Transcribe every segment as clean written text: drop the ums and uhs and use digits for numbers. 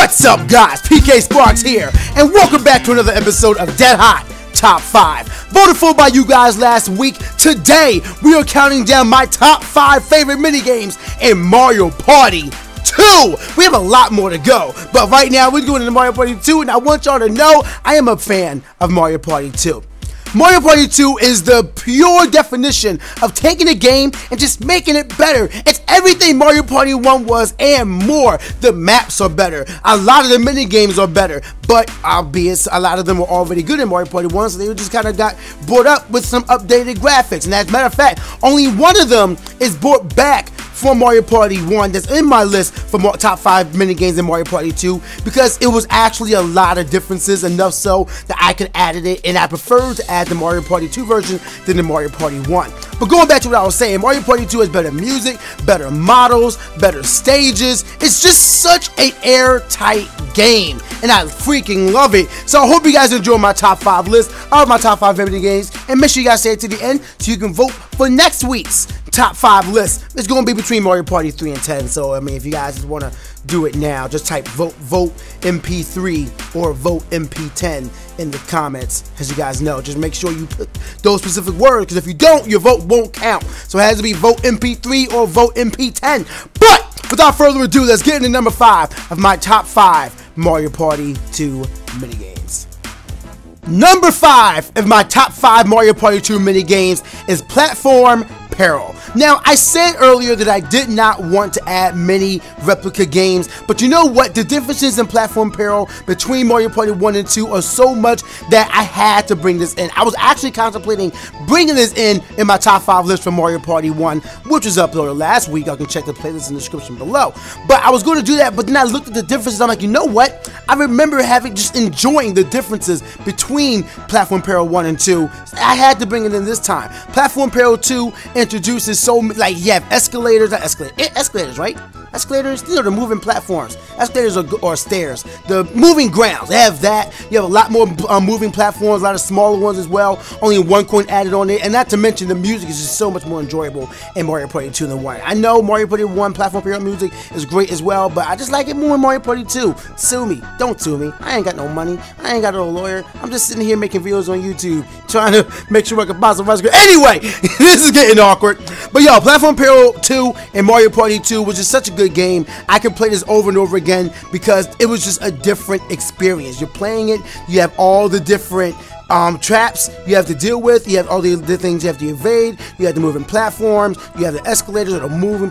What's up, guys? PKSparkxx here, and welcome back to another episode of Dat Hott Top 5. Voted for by you guys last week. Today, we are counting down my top 5 favorite minigames in Mario Party 2. We have a lot more to go, but right now we're going into Mario Party 2, and I want y'all to know I am a fan of Mario Party 2. Mario Party 2 is the pure definition of taking a game and just making it better. It's everything Mario Party 1 was and more. The maps are better. A lot of the mini games are better, but albeit a lot of them were already good in Mario Party 1, so they just kind of got brought up with some updated graphics. And as a matter of fact, only one of them is brought back from Mario Party 1 that's in my list for top 5 mini games in Mario Party 2, because it was actually a lot of differences, enough so that I could add it, and I prefer to add the Mario Party 2 version than the Mario Party 1. But going back to what I was saying, Mario Party 2 has better music, better models, better stages. It's just such an airtight game, and I freaking love it. So I hope you guys enjoy my top 5 list of my top 5 mini games, and make sure you guys stay to the end so you can vote for next week's top 5 list. It's going to be between Mario Party 3 and 10, so I mean, if you guys just want to do it now, just type vote MP3 or vote MP10 in the comments. As you guys know, just make sure you put those specific words, because if you don't, your vote won't count. So it has to be vote MP3 or vote MP10. But without further ado, let's get into number 5 of my top 5 Mario Party 2 minigames. Number 5 of my top 5 Mario Party 2 minigames is Platform PERIL. Now, I said earlier that I did not want to add many replica games, but you know what? The differences in Platform PERIL between Mario Party 1 and 2 are so much that I had to bring this in. I was actually contemplating bringing this in my top 5 list for Mario Party 1, which was uploaded last week. I can check the playlist in the description below. But I was going to do that, but then I looked at the differences. I'm like, you know what? I remember just enjoying the differences between Platform PERIL 1 and 2. So I had to bring it in this time. Platform PERIL 2 introduces so many, like, you have escalators, not escalators, right? Escalators, you know, the moving platforms. Escalators or stairs. The moving grounds, they have that. You have a lot more moving platforms, a lot of smaller ones as well. Only 1 coin added on it, and not to mention the music is just so much more enjoyable in Mario Party 2 than 1. I know Mario Party 1 Platform PERIL music is great as well, but I just like it more in Mario Party 2. Sue me. Don't sue me. I ain't got no money. I ain't got no lawyer. I'm just sitting here making videos on YouTube, trying to make sure I can buy some rice. Anyway, this is getting awkward. But yo, Platform PERIL 2 and Mario Party 2 was just such a good game. I can play this over and over again because it was just a different experience. You're playing it, you have all the different traps you have to deal with, you have all the things you have to evade, you have the moving platforms, you have the escalators or the moving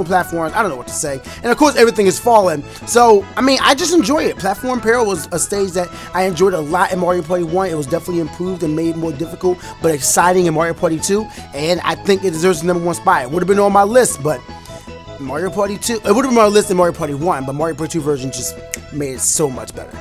platforms, I don't know what to say, and of course everything is falling. So I mean, I just enjoy it. Platform PERIL was a stage that I enjoyed a lot in Mario Party 1. It was definitely improved and made more difficult but exciting in Mario Party 2, and I think it deserves the #1 spot. It would have been on my list, but Mario Party 2, it would have been on my list in Mario Party 1, but Mario Party 2 version just made it so much better.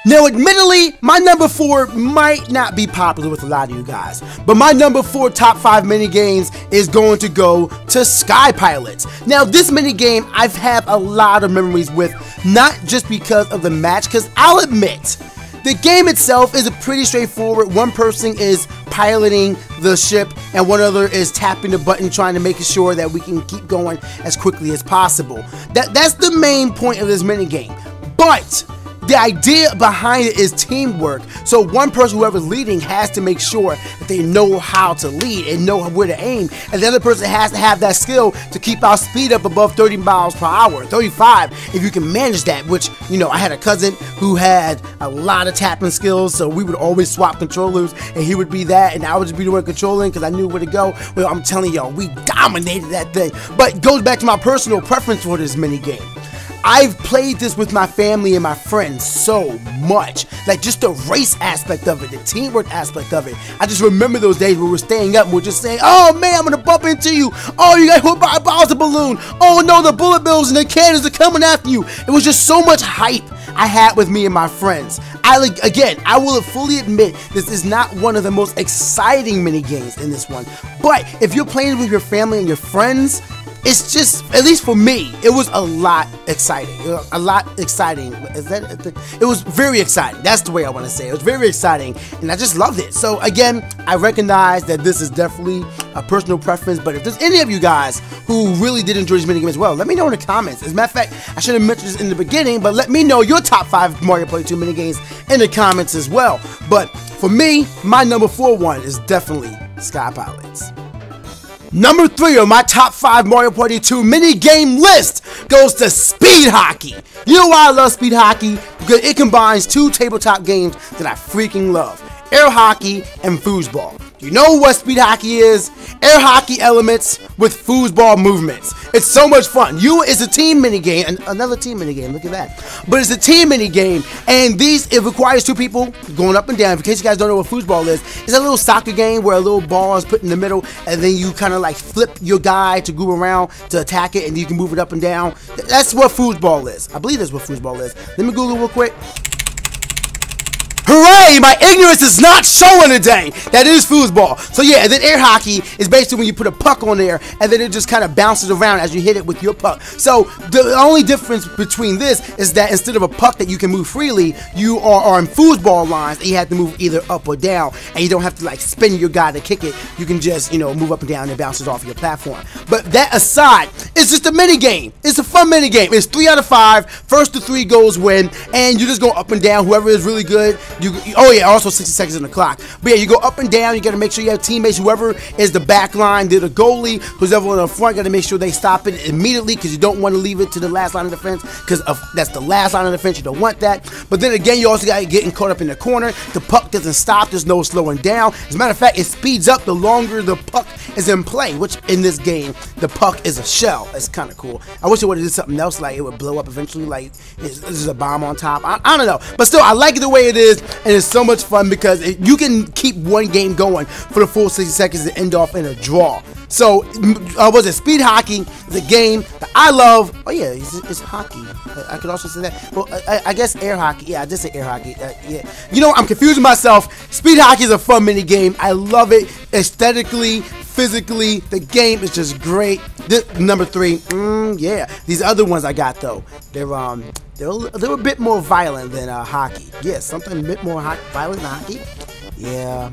Now, admittedly, my number 4 might not be popular with a lot of you guys, but my number 4 top 5 minigames is going to go to Sky Pilots. Now, this minigame I've had a lot of memories with, not just because of the match, because I'll admit, the game itself is pretty straightforward. One person is piloting the ship and one other is tapping the button trying to make sure that we can keep going as quickly as possible. That's the main point of this minigame. But the idea behind it is teamwork. So one person, whoever's leading, has to make sure that they know how to lead and know where to aim, and the other person has to have that skill to keep our speed up above 30 miles per hour, 35 if you can manage that. Which, you know, I had a cousin who had a lot of tapping skills, so we would always swap controllers, and he would be that and I would just be the one controlling because I knew where to go. Well, I'm telling y'all, we dominated that thing. But it goes back to my personal preference for this mini game. I've played this with my family and my friends so much. Like, just the race aspect of it, the teamwork aspect of it. I just remember those days where we were staying up and we're just saying, oh man, I'm gonna bump into you. Oh, you got hit by a bounce balloon. Oh no, the bullet bills and the cannons are coming after you. It was just so much hype I had with me and my friends. I will fully admit this is not one of the most exciting mini games in this one. But if you're playing with your family and your friends, it's just, at least for me, it was a lot exciting. A lot exciting. Is that a thing? It was very exciting. That's the way I want to say it. It was very exciting, and I just loved it. So again, I recognize that this is definitely a personal preference, but if there's any of you guys who really did enjoy this minigame as well, let me know in the comments. As a matter of fact, I should have mentioned this in the beginning, but let me know your top 5 Mario Party 2 minigames in the comments as well. But for me, my number 4 one is definitely Sky Pilots. Number 3 on my top 5 Mario Party 2 minigame list goes to Speed Hockey. You know why I love Speed Hockey? Because it combines 2 tabletop games that I freaking love: air hockey and foosball. You know what Speed Hockey is? Air hockey elements with foosball movements. It's so much fun. It's a team minigame, and another team minigame, look at that. But it's a team minigame, and it requires 2 people going up and down. In case you guys don't know what foosball is, it's a little soccer game where a little ball is put in the middle, and then you kind of like flip your guy to go around to attack it, and you can move it up and down. That's what foosball is. I believe that's what foosball is. Let me Google real quick. Hooray! My ignorance is not showing today. That is foosball. So yeah, and then air hockey is basically when you put a puck on there and then it just kind of bounces around as you hit it with your puck. So the only difference between this is that instead of a puck that you can move freely, you are on foosball lines and you have to move either up or down, and you don't have to like spin your guy to kick it. You can just, move up and down and it bounces off your platform. But that aside, it's just a mini game. It's a fun mini game. It's 3 out of 5. First to 3 goals win, and you just go up and down. Whoever is really good. Oh yeah, also 60 seconds on the clock. But yeah, you go up and down. You got to make sure you have teammates. Whoever is the back line, the goalie, who's ever on the front, got to make sure they stop it immediately, because you don't want to leave it to the last line of defense, because that's the last line of defense. You don't want that. But then again, you also got to getting caught up in the corner. The puck doesn't stop. There's no slowing down. As a matter of fact, it speeds up the longer the puck is in play, which in this game, the puck is a shell. It's kind of cool. I wish it would have did something else, like it would blow up eventually, like there's a bomb on top. I don't know. But still, I like it the way it is, and it's so much fun because you can keep one game going for the full 60 seconds and end off in a draw. So, was it Speed Hockey? The game that I love. Oh yeah, it's hockey. I could also say that. Well, I guess air hockey. Yeah, I did say air hockey. Yeah. I'm confusing myself. Speed Hockey is a fun mini game. I love it aesthetically, physically. The game is just great. Number 3. Yeah. These other ones I got though, they're a bit more violent than hockey. Yeah, something a bit more violent than hockey. Yeah.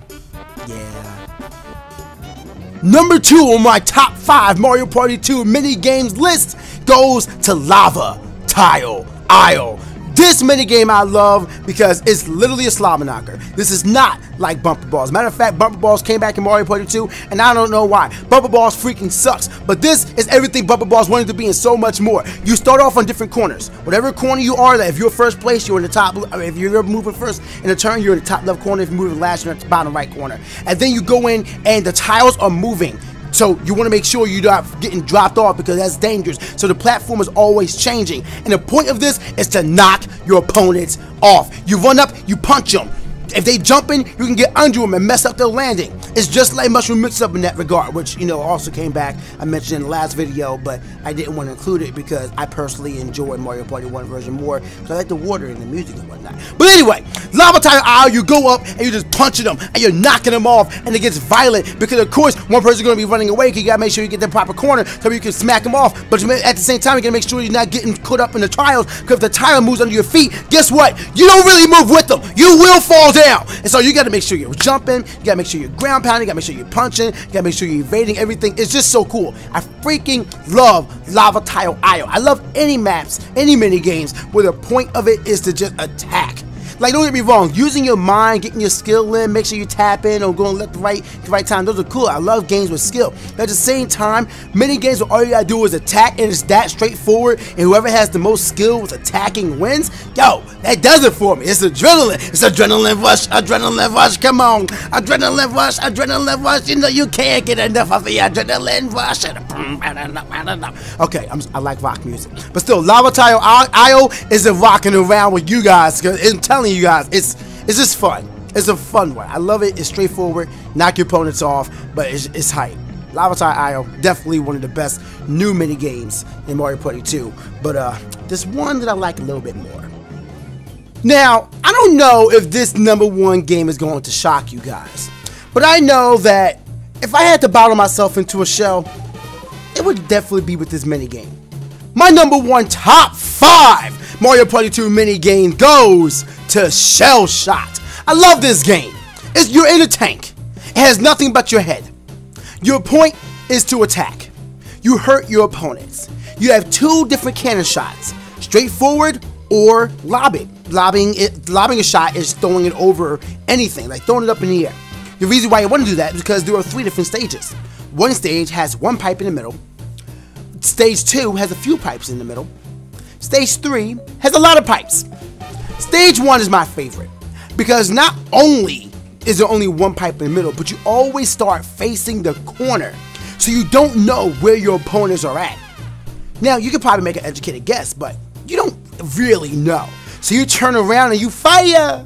Number 2 on my top 5 Mario Party 2 mini games list goes to Lava Tile Isle. This minigame I love because it's literally a slobber knocker. This is not like Bumper Balls. Matter of fact, Bumper Balls came back in Mario Party 2, and I don't know why. Bumper Balls freaking sucks. But this is everything Bumper Balls wanted to be and so much more. You start off on different corners. Whatever corner you are, if you're first place, you're in the top. If you're moving first in the turn, you're in the top left corner. If you're moving last, you're in the bottom right corner. And then you go in, and the tiles are moving. So you want to make sure you're not getting dropped off, because that's dangerous. So the platform is always changing. And the point of this is to knock your opponents off. You run up, you punch them. If they jump in, you can get under them and mess up their landing. It's just like Mushroom Mix-Up in that regard, which, also came back. I mentioned in the last video, but I didn't want to include it because I personally enjoy Mario Party 1 version more, because I like the water and the music and whatnot. But anyway, Lava Tile Isle, you go up and you're just punching them and you're knocking them off, and it gets violent because, of course, one person's going to be running away, because you got to make sure you get the proper corner so you can smack them off. But at the same time, you got to make sure you're not getting caught up in the tiles, because if the tile moves under your feet, guess what? You don't really move with them. You will fall down. And so you got to make sure you're jumping, you got to make sure you're ground pounding, you got to make sure you're punching, you got to make sure you're evading everything. It's just so cool. I freaking love Lava Tile Isle. I love any maps, any mini games where the point of it is to just attack. Like, don't get me wrong, using your mind, getting your skill in, make sure you tap in or going left to right time, those are cool. I love games with skill. But at the same time, many games where all you gotta do is attack, and it's that straightforward, and whoever has the most skill with attacking wins, yo, that does it for me. It's adrenaline. It's adrenaline rush, come on. Adrenaline rush, you can't get enough of the adrenaline rush. Okay, I like rock music. But still, Lava Tile Isle isn't rocking around with you guys, because I'm telling you guys, it's just fun. It's a fun one. I love it. It's straightforward. Knock your opponents off, but it's hype. Lava Tile Isle, definitely one of the best new mini games in Mario Party 2. But there's one that I like a little bit more. Now, I don't know if this #1 game is going to shock you guys, but I know that if I had to bottle myself into a shell, it would definitely be with this minigame. My number one top 5 Mario Party 2 minigame goes to Shell Shot. I love this game. You're in a tank. It has nothing but your head. Your point is to attack. You hurt your opponents. You have 2 different cannon shots, straightforward or lobbing. Lobbing a shot is throwing it over anything, like throwing it up in the air. The reason why you want to do that is because there are 3 different stages. One stage has 1 pipe in the middle. Stage 2 has a few pipes in the middle. Stage 3 has a lot of pipes. Stage 1 is my favorite because not only is there only 1 pipe in the middle, but you always start facing the corner, so you don't know where your opponents are at. Now, you could probably make an educated guess, but you don't really know. So you turn around and you fire,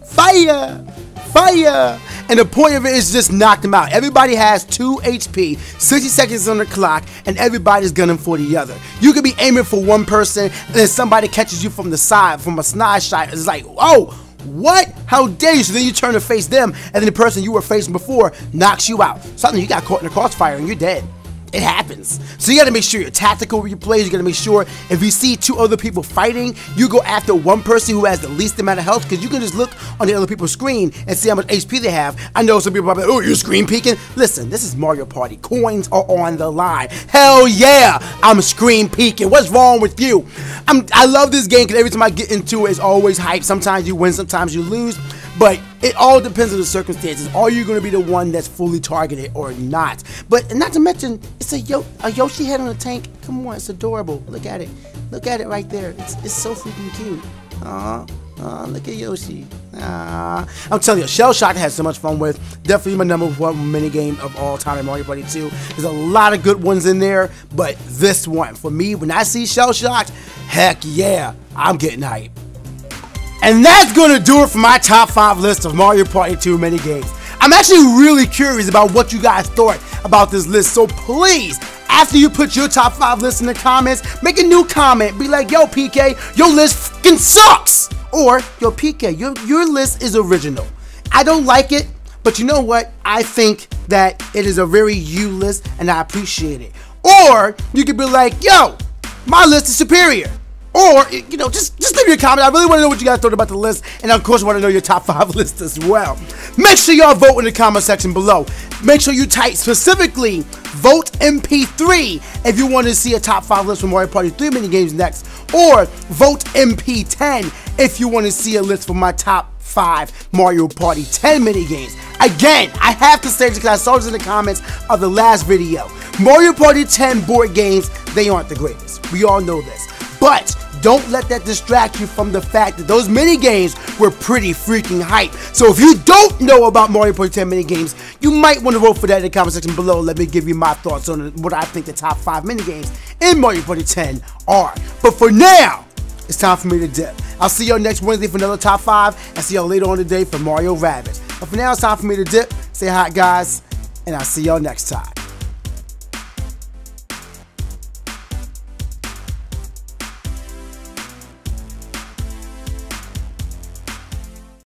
fire, fire, and the point of it is just knock them out. Everybody has 2 HP, 60 seconds on the clock, and everybody's gunning for the other. You could be aiming for one person, and then somebody catches you from the side, from a snide shot. It's like, oh, what? How dare you? So then you turn to face them, and then the person you were facing before knocks you out. Suddenly you got caught in the crossfire and you're dead. It happens. So you got to make sure you're tactical with your plays. You got to make sure if you see 2 other people fighting, you go after one person who has the least amount of health, because you can just look on the other people's screen and see how much HP they have. I know some people are probably, oh, you're screen peeking. Listen, this is Mario Party. Coins are on the line. Hell yeah, I'm screen peeking. What's wrong with you? I love this game because every time I get into it, it's always hype. Sometimes you win, sometimes you lose. But it all depends on the circumstances. Are you going to be the one that's fully targeted or not? But not to mention, it's a Yoshi head on a tank. Come on, it's adorable. Look at it. Look at it right there. It's so freaking cute. Look at Yoshi. I'm telling you, Shell Shock has so much fun with. Definitely my number 1 minigame of all time in Mario Party 2. There's a lot of good ones in there, but this one, for me, when I see Shell Shock, heck yeah, I'm getting hyped. And that's going to do it for my top 5 list of Mario Party 2 minigames. I'm actually really curious about what you guys thought about this list, so please, after you put your top 5 list in the comments, make a new comment. Be like, yo, PK, your list fucking sucks! Or, yo, PK, your list is original. I don't like it, but you know what? I think that it is a very you list, and I appreciate it. Or, you could be like, yo, my list is superior. Or, you know, just leave your comment. I really want to know what you guys thought about the list. And of course, I want to know your top 5 list as well. Make sure y'all vote in the comment section below. Make sure you type specifically vote MP3 if you want to see a top 5 list for Mario Party 3 minigames next. Or vote MP10 if you want to see a list for my top 5 Mario Party 10 minigames. Again, I have to say this because I saw this in the comments of the last video. Mario Party 10 board games, they aren't the greatest. We all know this. But don't let that distract you from the fact that those minigames were pretty freaking hype. So if you don't know about Mario Party 10 minigames, you might want to vote for that in the comment section below. Let me give you my thoughts on what I think the top 5 minigames in Mario Party 10 are. But for now, it's time for me to dip. I'll see y'all next Wednesday for another top 5, and see y'all later on today for Mario Rabbids. But for now, it's time for me to dip. Say hi, guys, and I'll see y'all next time.